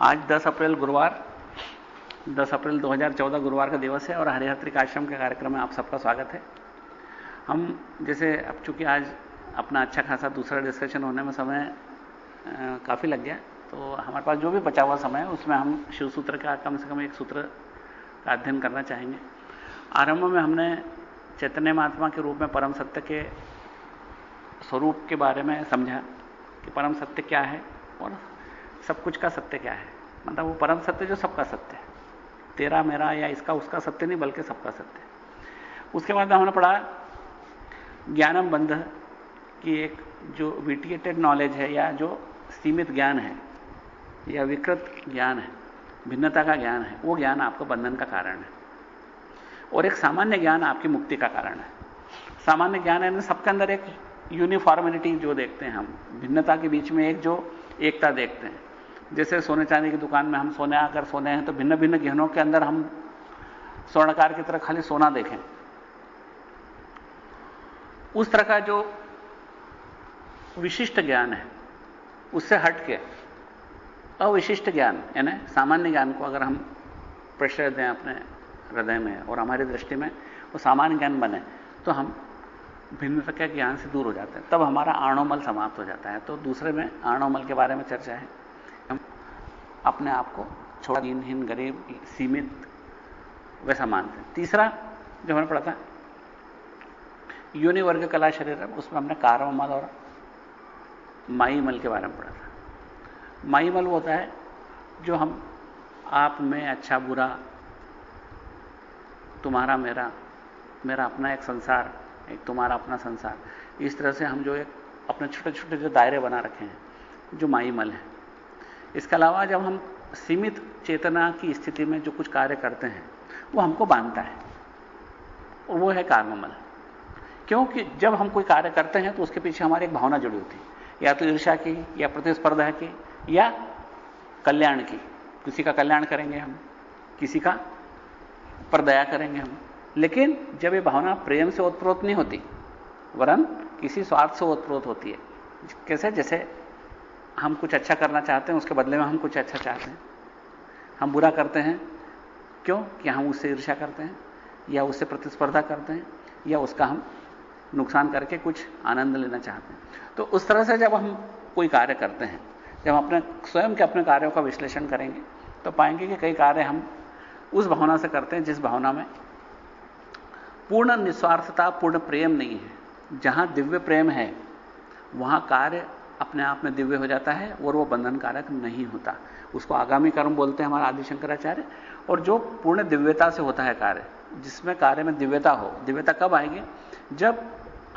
आज 10 अप्रैल गुरुवार 10 अप्रैल 2014 गुरुवार का दिवस है और हरिहत्रिक आश्रम के कार्यक्रम में आप सबका स्वागत है। हम जैसे अब चूंकि आज अपना अच्छा खासा दूसरा डिस्कशन होने में समय काफ़ी लग गया, तो हमारे पास जो भी बचा हुआ समय है उसमें हम शिव सूत्र का कम से कम एक सूत्र का अध्ययन करना चाहेंगे। आरंभ में हमने चैतन्य महात्मा के रूप में परम सत्य के स्वरूप के बारे में समझा कि परम सत्य क्या है और सब कुछ का सत्य क्या है। मतलब वो परम सत्य जो सबका सत्य है, तेरा मेरा या इसका उसका सत्य नहीं, बल्कि सबका सत्य है। उसके बाद हमने पढ़ा ज्ञानम बंध की एक जो विटिएटेड नॉलेज है या जो सीमित ज्ञान है या विकृत ज्ञान है, भिन्नता का ज्ञान है, वो ज्ञान आपका बंधन का कारण है और एक सामान्य ज्ञान आपकी मुक्ति का कारण है। सामान्य ज्ञान है सबके अंदर एक यूनिफॉर्मिलिटी जो देखते हैं हम, भिन्नता के बीच में एक जो एकता देखते हैं। जैसे सोने चांदी की दुकान में हम सोने अगर सोने हैं तो भिन्न भिन्न गहनों के अंदर हम स्वर्णकार की तरह खाली सोना देखें, उस तरह का जो विशिष्ट ज्ञान है उससे हट के अविशिष्ट ज्ञान यानी सामान्य ज्ञान को अगर हम प्रश्रय दें अपने हृदय में और हमारी दृष्टि में वो सामान्य ज्ञान बने, तो हम भिन्नता के ज्ञान से दूर हो जाते हैं, तब हमारा आणोमल समाप्त हो जाता है। तो दूसरे में आणोमल के बारे में चर्चा है। हम अपने आप को छोटा, दीनहीन, गरीब, सीमित वैसा मानते हैं। तीसरा जो हमने पढ़ा था योनिवर्ग कला शरीर, उसमें हमने कार्ममल और माईमल के बारे में पढ़ा था। माईमल वो होता है जो हम आप में अच्छा बुरा, तुम्हारा मेरा, मेरा अपना एक संसार, एक तुम्हारा अपना संसार, इस तरह से हम जो एक अपने छोटे छोटे जो दायरे बना रखे हैं जो माईमल है। इसके अलावा जब हम सीमित चेतना की स्थिति में जो कुछ कार्य करते हैं वो हमको बांधता है और वो है कार्ममल। क्योंकि जब हम कोई कार्य करते हैं तो उसके पीछे हमारी एक भावना जुड़ी होती है, या तो ईर्ष्या की, या प्रतिस्पर्धा की, या कल्याण की। किसी का कल्याण करेंगे हम, किसी का पर दया करेंगे हम। लेकिन जब ये भावना प्रेम से ओतप्रोत नहीं होती वरन किसी स्वार्थ से ओतप्रोत होती है, कैसे, जैसे हम कुछ अच्छा करना चाहते हैं, उसके बदले में हम कुछ अच्छा चाहते हैं। हम बुरा करते हैं क्यों कि हम उससे ईर्ष्या करते हैं या उससे प्रतिस्पर्धा करते हैं या उसका हम नुकसान करके कुछ आनंद लेना चाहते हैं। तो उस तरह से जब हम कोई कार्य करते हैं, जब हम अपने स्वयं के अपने कार्यों का विश्लेषण करेंगे तो पाएंगे कि कई कार्य हम उस भावना से करते हैं जिस भावना में पूर्ण निस्वार्थता, पूर्ण प्रेम नहीं है। जहां दिव्य प्रेम है वहां कार्य अपने आप में दिव्य हो जाता है और वो बंधन कारक नहीं होता। उसको आगामी कर्म बोलते हैं हमारा आदि शंकराचार्य। और जो पूर्ण दिव्यता से होता है कार्य, जिसमें कार्य में दिव्यता हो, दिव्यता कब आएगी? जब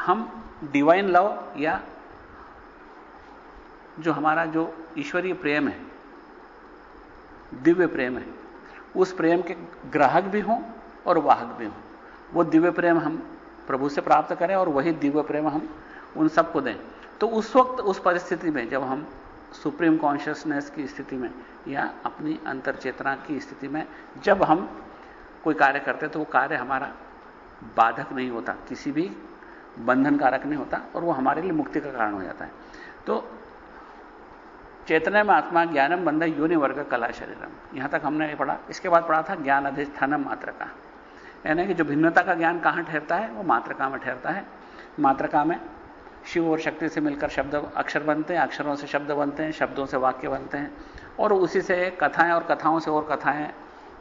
हम डिवाइन लव या जो हमारा जो ईश्वरीय प्रेम है, दिव्य प्रेम है, उस प्रेम के ग्राहक भी हों और वाहक भी हों। वो दिव्य प्रेम हम प्रभु से प्राप्त करें और वही दिव्य प्रेम हम उन सबको दें। तो उस वक्त, उस परिस्थिति में जब हम सुप्रीम कॉन्शियसनेस की स्थिति में या अपनी अंतर चेतना की स्थिति में जब हम कोई कार्य करते हैं तो वो कार्य हमारा बाधक नहीं होता, किसी भी बंधन कारक नहीं होता और वो हमारे लिए मुक्ति का कारण हो जाता है। तो चैतन्य में आत्मा ज्ञानम बंध योनिवर्ग कला शरीरम, यहां तक हमने पढ़ा। इसके बाद पढ़ा था ज्ञान अधिष्ठानम मात्रका, यानी कि जो भिन्नता का ज्ञान कहां ठहरता है वो मात्रका में ठहरता है। मात्रका में शिव और शक्ति से मिलकर शब्द अक्षर बनते हैं, अक्षरों से शब्द बनते हैं, शब्दों से वाक्य बनते हैं और उसी से कथाएं और कथाओं से और कथाएं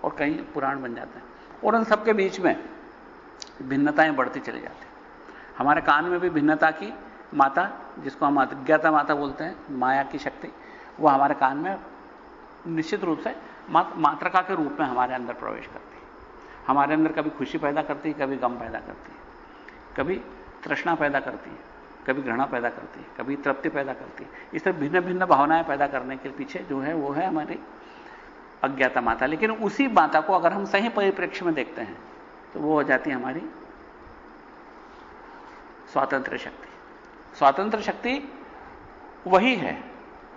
और कई पुराण बन जाते हैं। और उन सबके बीच में भिन्नताएं बढ़ती चली जाती हैं। हमारे कान में भी भिन्नता की माता, जिसको हम अज्ञाता माता बोलते हैं, माया की शक्ति, वो हमारे कान में निश्चित रूप से मात्रका के रूप में हमारे अंदर प्रवेश करती है। हमारे अंदर कभी खुशी पैदा करती है, कभी गम पैदा करती है, कभी तृष्णा पैदा करती है, कभी घृणा पैदा करती है, कभी तृप्ति पैदा करती है। इस तरह भिन्न भिन्न भावनाएं पैदा करने के पीछे जो है वो है हमारी अज्ञाता माता। लेकिन उसी माता को अगर हम सही परिप्रेक्ष्य में देखते हैं तो वो हो जाती है हमारी स्वातंत्र शक्ति। स्वातंत्र शक्ति वही है,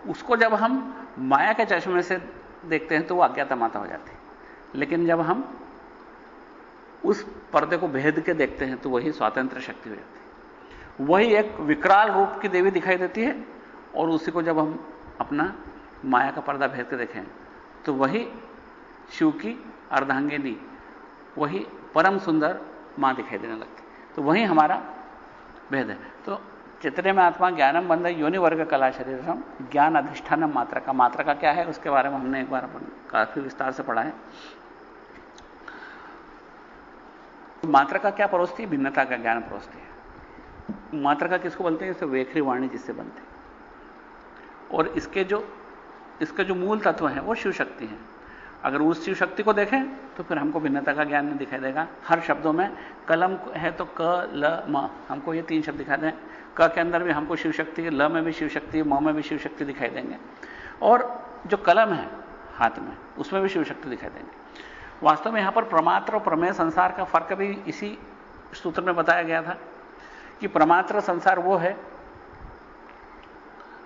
उसको जब हम माया के चश्मे से देखते हैं तो वो अज्ञाता माता हो जाती है। लेकिन जब हम उस पर्दे को भेद के देखते हैं तो वही स्वातंत्र शक्ति हो जाती है। वही एक विकराल रूप की देवी दिखाई देती है और उसी को जब हम अपना माया का पर्दा भेद के देखें तो वही शिव की अर्धांगिनी, वही परम सुंदर मां दिखाई देने लगती। तो वही हमारा भेद है। तो चित्रे में आत्मा ज्ञानम बंध योनि वर्ग कला शरीरम ज्ञान अधिष्ठानम मात्रा का। मात्रा का क्या है उसके बारे में हमने एक बार काफी विस्तार से पढ़ा है। मात्रा का क्या परोसती है? भिन्नता का ज्ञान परोसती है। मात्रा का किसको बोलते हैं? इसे वेखरी वाणी जिससे बनते हैं। और इसके जो मूल तत्व है वो शिव शक्ति है। अगर उस शिव शक्ति को देखें तो फिर हमको भिन्नता का ज्ञान नहीं दिखाई देगा। हर शब्दों में कलम है तो क ल म, हमको ये 3 शब्द दिखाई दें। क के अंदर भी हमको शिव शक्ति है, ल में भी शिव शक्ति है, म में भी शिव शक्ति दिखाई देंगे, और जो कलम है हाथ में उसमें भी शिव शक्ति दिखाई देंगे। वास्तव में यहां पर प्रमात्र और प्रमेय संसार का फर्क भी इसी सूत्र में बताया गया था कि प्रमात्र संसार वो है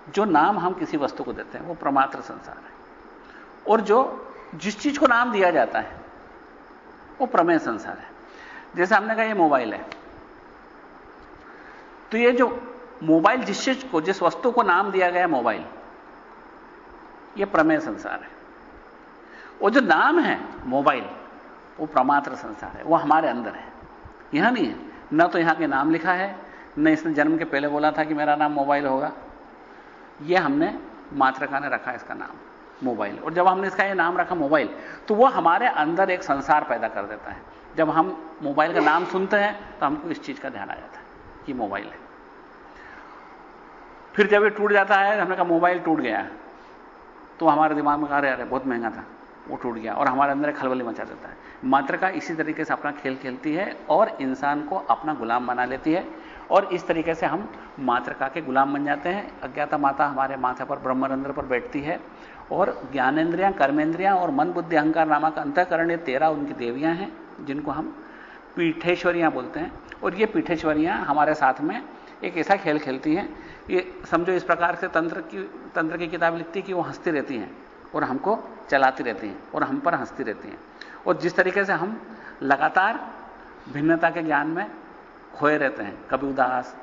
जो नाम हम किसी वस्तु को देते हैं, वो प्रमात्र संसार है। और जो जिस चीज को नाम दिया जाता है वो प्रमेय संसार है। जैसे हमने कहा ये मोबाइल है, तो ये जो मोबाइल जिस चीज को, जिस वस्तु को नाम दिया गया मोबाइल, ये प्रमेय संसार है। और जो नाम है मोबाइल वो प्रमात्र संसार है, वो हमारे अंदर है, यहां नहीं है। न तो यहां के नाम लिखा है, न इसने जन्म के पहले बोला था कि मेरा नाम मोबाइल होगा। ये हमने मात्रका ने रखा इसका नाम मोबाइल। और जब हमने इसका ये नाम रखा मोबाइल, तो वो हमारे अंदर एक संसार पैदा कर देता है। जब हम मोबाइल का नाम सुनते हैं तो हमको इस चीज का ध्यान आ जाता है कि मोबाइल है। फिर जब ये टूट जाता है, हमने कहा मोबाइल टूट गया, तो हमारे दिमाग में कहा अरे बहुत महंगा था, वो टूट गया, और हमारे अंदर एक खलबली मचा देता है। मात्रका इसी तरीके से अपना खेल खेलती है और इंसान को अपना गुलाम बना लेती है, और इस तरीके से हम मात्रका के गुलाम बन जाते हैं। अज्ञाता माता हमारे माथे पर ब्रह्मरंध्र पर बैठती है, और ज्ञानेंद्रियां, कर्मेंद्रियां और मन बुद्धि अहंकार नामक अंतःकरण, ये 13 उनकी देवियां हैं जिनको हम पीठेश्वरियां बोलते हैं। और ये पीठेश्वरियां हमारे साथ में एक ऐसा खेल खेलती हैं, ये समझो इस प्रकार से तंत्र की किताब लिखती कि वो हंसती रहती हैं और हमको चलाती रहती हैं और हम पर हंसती रहती हैं। और जिस तरीके से हम लगातार भिन्नता के ज्ञान में खोए रहते हैं, कभी उदास,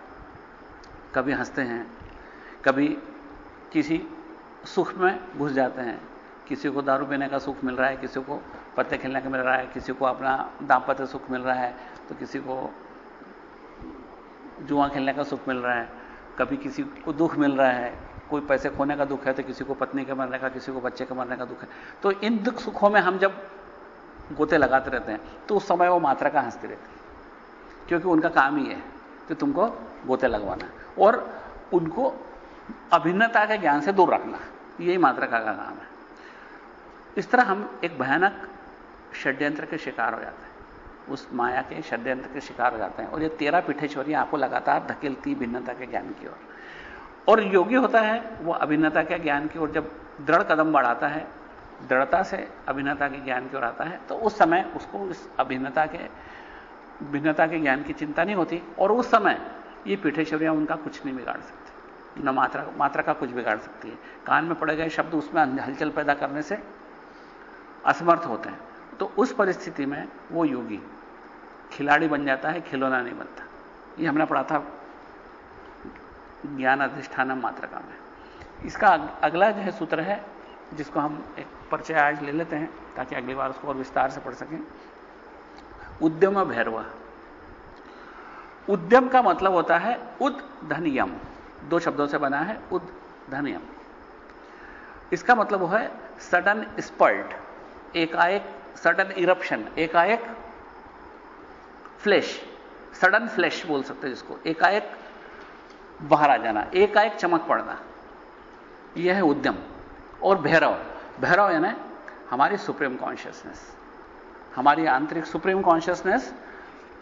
कभी हंसते हैं, कभी किसी सुख में घुस जाते हैं। किसी को दारू पीने का सुख मिल रहा है, किसी को पत्ते खेलने का मिल रहा है, किसी को अपना दांपत्य सुख मिल रहा है, तो किसी को जुआ खेलने का सुख मिल रहा है, कभी किसी को दुख मिल रहा है, कोई पैसे खोने का दुख है तो किसी को पत्नी के मरने का, किसी को बच्चे के मरने का दुख है। तो इन दुख सुखों में हम जब गोते लगाते रहते हैं तो उस समय वो मात्रा का हंसती रहती है, क्योंकि उनका काम ही है कि तुमको गोते लगवाना है और उनको अभिन्नता के ज्ञान से दूर रखना। यही मात्रका का काम है। इस तरह हम एक भयानक षड्यंत्र के शिकार हो जाते हैं, उस माया के षड्यंत्र के शिकार हो जाते हैं। और ये 13 पीठेश्वरियां आपको लगातार धकेलती भिन्नता के ज्ञान की ओर। और योगी होता है वो अभिन्नता के ज्ञान की ओर जब दृढ़ कदम बढ़ाता है, दृढ़ता से अभिन्नता के ज्ञान की ओर आता है, तो उस समय उसको इस भिन्नता के ज्ञान की चिंता नहीं होती। और उस समय ये पीठेश्वरियां उनका कुछ नहीं बिगाड़ सकती, न मात्रा का कुछ बिगाड़ सकती है। कान में पड़े गए शब्द उसमें हलचल पैदा करने से असमर्थ होते हैं। तो उस परिस्थिति में वो योगी खिलाड़ी बन जाता है, खिलौना नहीं बनता। ये हमने पढ़ा था ज्ञान अधिष्ठानम मात्रका में। इसका अगला जो है सूत्र है, जिसको हम एक परिचय आज ले लेते हैं ताकि अगली बार उसको और विस्तार से पढ़ सकें। उद्यम भैरव। उद्यम का मतलब होता है उद्धनियम, 2 शब्दों से बना है उद्धनियम। इसका मतलब वो है सडन स्पल्ट, एकाएक सडन इरप्शन, एकाएक फ्लैश, सडन फ्लैश बोल सकते हैं जिसको, एकाएक बाहर आ जाना, एकाएक चमक पड़ना, यह है उद्यम। और भैरव, भैरव यानी हमारी सुप्रीम कॉन्शियसनेस, हमारी आंतरिक सुप्रीम कॉन्शियसनेस,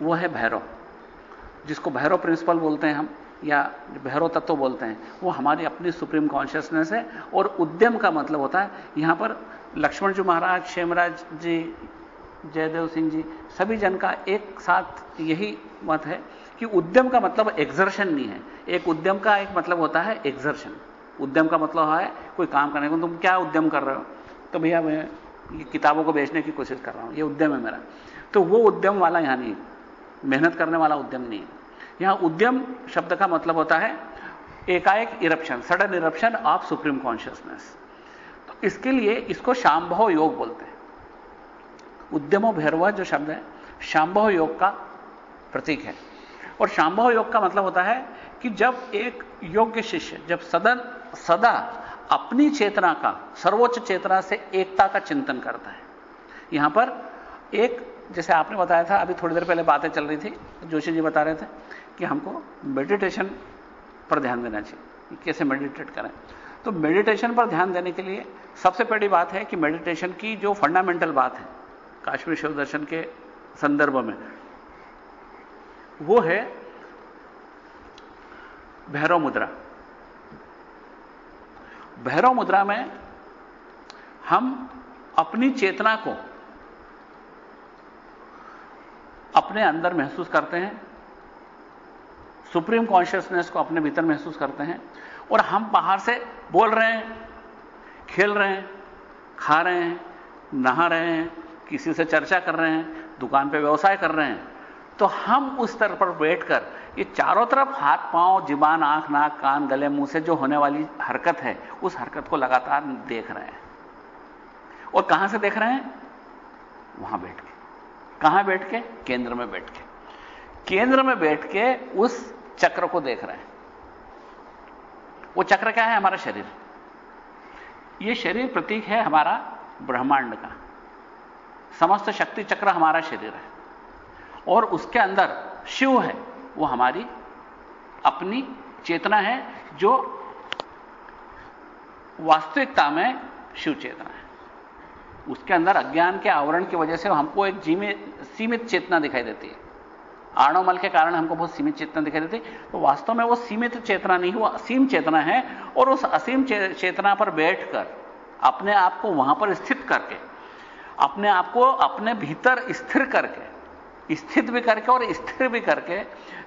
वो है भैरव, जिसको भैरव प्रिंसिपल बोलते हैं हम, या भैरव तत्व बोलते हैं। वो हमारी अपनी सुप्रीम कॉन्शियसनेस है। और उद्यम का मतलब होता है, यहां पर लक्ष्मण जी महाराज, क्षेमराज जी, जयदेव सिंह जी, सभी जन का एक साथ यही मत है कि उद्यम का मतलब एक्सर्शन नहीं है। एक उद्यम का एक मतलब होता है एक्सर्शन। उद्यम का मतलब है कोई काम करने को। तुम क्या उद्यम कर रहे हो? तो भैया मैं ये किताबों को बेचने की कोशिश कर रहा हूं, ये उद्यम है मेरा। तो वो उद्यम वाला यहां नहीं, मेहनत करने वाला उद्यम नहीं है। यहां उद्यम शब्द का मतलब होता है एकाएक eruption, sudden eruption of supreme consciousness. तो इसके लिए इसको शांभव योग बोलते हैं। उद्यमो भैरव जो शब्द है शांभव योग का प्रतीक है। और शांभव योग का मतलब होता है कि जब एक योग्य शिष्य जब सदा अपनी चेतना का, सर्वोच्च चेतना से एकता का चिंतन करता है। यहां पर एक, जैसे आपने बताया था, अभी थोड़ी देर पहले बातें चल रही थी, जोशी जी बता रहे थे कि हमको मेडिटेशन पर ध्यान देना चाहिए, कैसे मेडिटेट करें। तो मेडिटेशन पर ध्यान देने के लिए सबसे पहली बात है कि मेडिटेशन की जो फंडामेंटल बात है काश्मीर शिव दर्शन के संदर्भ में, वो है भैरव मुद्रा। भैरव मुद्रा में हम अपनी चेतना को अपने अंदर महसूस करते हैं, सुप्रीम कॉन्शियसनेस को अपने भीतर महसूस करते हैं, और हम बाहर से बोल रहे हैं, खेल रहे हैं, खा रहे हैं, नहा रहे हैं, किसी से चर्चा कर रहे हैं, दुकान पे व्यवसाय कर रहे हैं, तो हम उस स्तर पर बैठकर ये चारों तरफ हाथ पांव, जुबान, आंख, नाक, कान, गले, मुंह से जो होने वाली हरकत है, उस हरकत को लगातार देख रहे हैं। और कहां से देख रहे हैं? वहां बैठ के। कहां बैठ के? केंद्र में बैठ के। केंद्र में बैठ के उस चक्र को देख रहे हैं। वो चक्र क्या है? हमारा शरीर। ये शरीर प्रतीक है हमारा ब्रह्मांड का। समस्त शक्ति चक्र हमारा शरीर है, और उसके अंदर शिव है, वो हमारी अपनी चेतना है, जो वास्तविकता में शिव चेतना है। उसके अंदर अज्ञान के आवरण की वजह से हमको एक सीमित चेतना दिखाई देती है। आणोमल के कारण हमको बहुत सीमित चेतना दिखाई देती है, तो वास्तव में वो सीमित चेतना नहीं, वो असीम चेतना है। और उस असीम चेतना पर बैठकर अपने आप को वहां पर स्थित करके, अपने आप को अपने भीतर स्थिर करके, स्थित भी करके और स्थिर भी करके,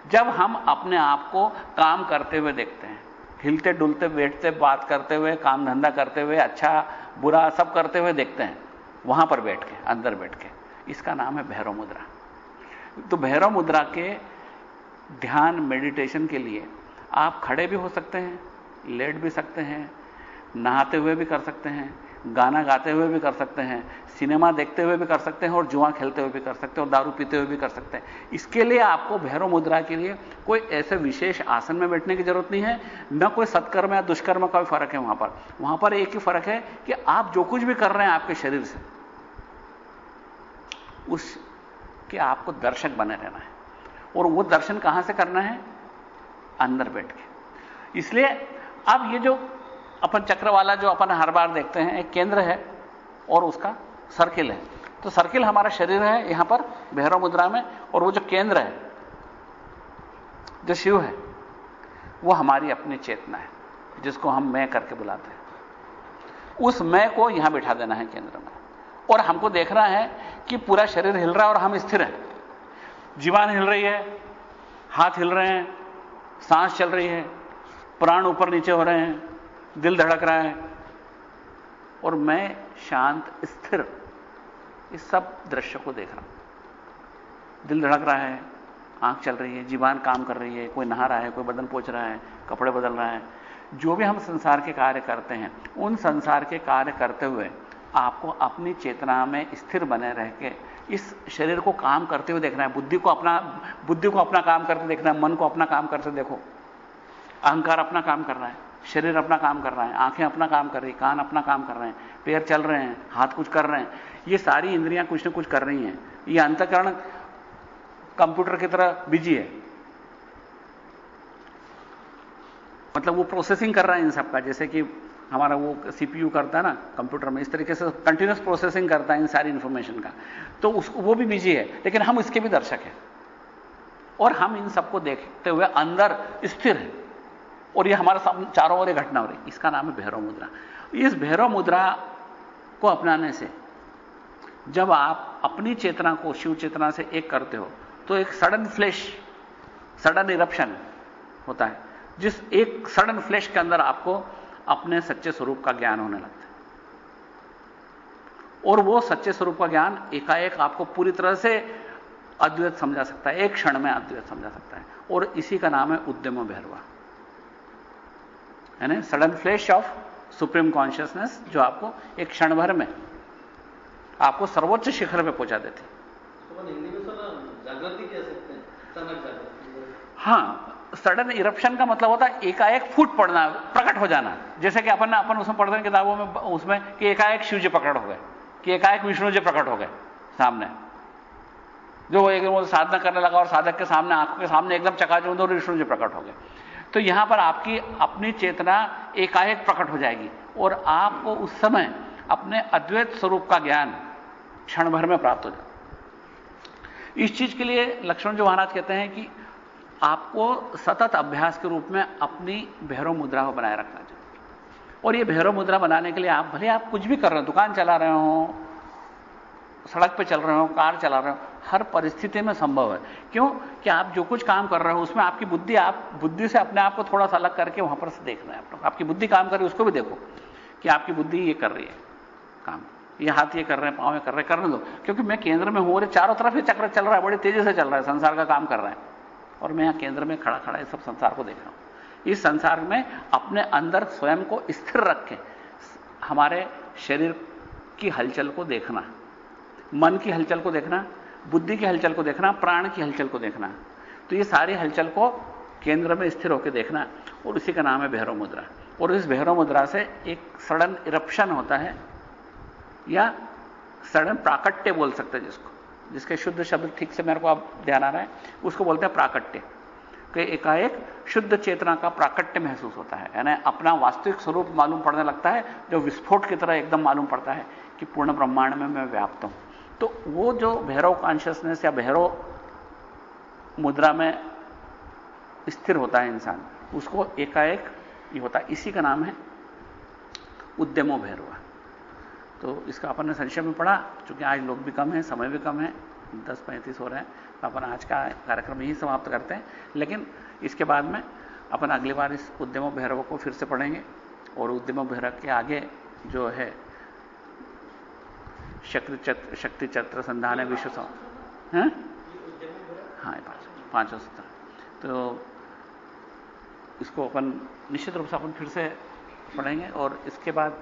जब हम अपने आप को काम करते हुए देखते हैं, हिलते डुलते, बैठते, बात करते हुए, काम धंधा करते हुए, अच्छा बुरा सब करते हुए देखते हैं, वहां पर बैठ के, अंदर बैठ के, इसका नाम है भैरव मुद्रा। तो भैरव मुद्रा के ध्यान मेडिटेशन के लिए आप खड़े भी हो सकते हैं, लेट भी सकते हैं, नहाते हुए भी कर सकते हैं, गाना गाते हुए भी कर सकते हैं, सिनेमा देखते हुए भी कर सकते हैं, और जुआ खेलते हुए भी कर सकते हैं, और दारू पीते हुए भी कर सकते हैं। इसके लिए आपको भैरव मुद्रा के लिए कोई ऐसे विशेष आसन में बैठने की जरूरत नहीं है, न कोई सत्कर्म या दुष्कर्म का भी फर्क है। वहां पर एक ही फर्क है कि आप जो कुछ भी कर रहे हैं आपके शरीर से, उसके आपको दर्शक बने रहना है। और वो दर्शन कहां से करना है? अंदर बैठ के। इसलिए अब ये जो अपन चक्र वाला जो अपन हर बार देखते हैं, एक केंद्र है और उसका सर्किल है। तो सर्किल हमारा शरीर है यहां पर भैरव मुद्रा में, और वो जो केंद्र है, जो शिव है, वो हमारी अपनी चेतना है, जिसको हम मैं करके बुलाते हैं। उस मैं को यहां बिठा देना है केंद्र में, और हमको देखना है कि पूरा शरीर हिल रहा है और हम स्थिर हैं। जीवान हिल रही है, हाथ हिल रहे हैं, सांस चल रही है, प्राण ऊपर नीचे हो रहे हैं, दिल धड़क रहा है, और मैं शांत स्थिर इस सब दृश्य को देख रहा हूं। दिल धड़क रहा है, आंख चल रही है, जीवान काम कर रही है, कोई नहा रहा है, कोई बदन पोंछ रहा है, कपड़े बदल रहा है। जो भी हम संसार के कार्य करते हैं, उन संसार के कार्य करते हुए आपको अपनी चेतना में स्थिर बने रह के इस शरीर को काम करते हुए देखना है। बुद्धि को अपना काम करते देखना है, मन को अपना काम करते देखो। अहंकार अपना काम कर रहा है, शरीर अपना काम कर रहा है, आंखें अपना काम कर रही, कान अपना काम कर रहे हैं, पैर चल रहे हैं, हाथ कुछ कर रहे हैं, ये सारी इंद्रियां कुछ न कुछ कर रही हैं। ये अंतःकरण कंप्यूटर की तरह बिजी है, मतलब वो प्रोसेसिंग कर रहा है इन सब का, जैसे कि हमारा वो सीपीयू करता है ना कंप्यूटर में, इस तरीके से कंटिन्यूअस प्रोसेसिंग करता है इन सारी इंफॉर्मेशन का। तो वो भी बिजी है, लेकिन हम इसके भी दर्शक हैं, और हम इन सबको देखते हुए अंदर स्थिर हैं, और ये हमारे सामने चारों ओर घटना हो रही। इसका नाम है भैरव मुद्रा। इस भैरव मुद्रा को अपनाने से जब आप अपनी चेतना को शिव चेतना से एक करते हो, तो एक सडन इरप्शन होता है, जिस एक सडन फ्लैश के अंदर आपको अपने सच्चे स्वरूप का ज्ञान होने लगता है। और वो सच्चे स्वरूप का ज्ञान एकाएक आपको पूरी तरह से अद्वैत समझा सकता है, एक क्षण में अद्वैत समझा सकता है, और इसी का नाम है उद्यम भैरवा, यानी sudden flash of supreme consciousness जो आपको एक क्षण भर में आपको सर्वोच्च शिखर पे पहुंचा देती। तो हिंदी में सर जागृति कह सकते हैं, अचानक जागृति। हां, सडन इरप्शन का मतलब होता है एकाएक फूट पड़ना, प्रकट हो जाना। जैसे कि अपन उसमें पढ़ते हैं किताबों में, उसमें कि एकाएक शिव जी प्रकट हो गए, कि एकाएक विष्णु जी प्रकट हो गए सामने, जो एकदम साधना करने लगा और साधक के सामने, आंखों के सामने एकदम चकाचौंध और विष्णु जी प्रकट हो गए। तो यहां पर आपकी अपनी चेतना एकाएक प्रकट हो जाएगी और आपको उस समय अपने अद्वैत स्वरूप का ज्ञान क्षण भर में प्राप्त हो जाए। इस चीज के लिए लक्ष्मण जी महाराज कहते हैं कि आपको सतत अभ्यास के रूप में अपनी भैरव मुद्रा को बनाए रखना चाहिए। और ये भैरव मुद्रा बनाने के लिए आप भले आप कुछ भी कर रहे हो, दुकान चला रहे हो, सड़क पे चल रहे हो, कार चला रहे हो, हर परिस्थिति में संभव है। क्यों कि आप जो कुछ काम कर रहे हो उसमें आपकी बुद्धि, आप बुद्धि से अपने आप को थोड़ा सा अलग करके वहां पर से देखना है। आपकी बुद्धि काम कर रही है, उसको भी देखो कि आपकी बुद्धि ये कर रही है काम, ये हाथ ये कर रहे हैं, पांव ये कर रहे हैं, करने दो। क्योंकि मैं केंद्र में हूं और चारों तरफ ये चक्र चल रहा है, बड़ी तेजी से चल रहा है, संसार का काम कर रहा है और मैं यहां केंद्र में खड़ा खड़ा इस सब संसार को देख रहा हूं। इस संसार में अपने अंदर स्वयं को स्थिर रखें, हमारे शरीर की हलचल को देखना, मन की हलचल को देखना, बुद्धि की हलचल को देखना, प्राण की हलचल को देखना। तो ये सारी हलचल को केंद्र में स्थिर होकर देखना और उसी का नाम है भैरव मुद्रा। और इस भैरव मुद्रा से एक सडन इरप्शन होता है या सडन प्राकट्य बोल सकते हैं जिसको, जिसके शुद्ध शब्द ठीक से मेरे को अब ध्यान आ रहा है, उसको बोलते हैं प्राकट्य। कि एकाएक शुद्ध चेतना का प्राकट्य महसूस होता है, यानी अपना वास्तविक स्वरूप मालूम पड़ने लगता है, जो विस्फोट की तरह एकदम मालूम पड़ता है कि पूर्ण ब्रह्मांड में मैं व्याप्त हूं। तो वो जो भैरव कॉन्शियसनेस या भैरव मुद्रा में स्थिर होता है इंसान, उसको एकाएक ये होता है। इसी का नाम है उद्यमो भैरव। तो इसका अपन ने संक्षेप में पढ़ा, क्योंकि आज लोग भी कम हैं, समय भी कम है, 10:35 हो रहे हैं, तो अपन आज का कार्यक्रम यही समाप्त करते हैं। लेकिन इसके बाद में अपन अगली बार इस उद्यमो भैरव को फिर से पढ़ेंगे और उद्यमो भैरव के आगे जो है शक्ति चक्र संधान विश्व हाँ, पांचों सूत्र। तो इसको अपन निश्चित रूप से अपन फिर से पढ़ेंगे और इसके बाद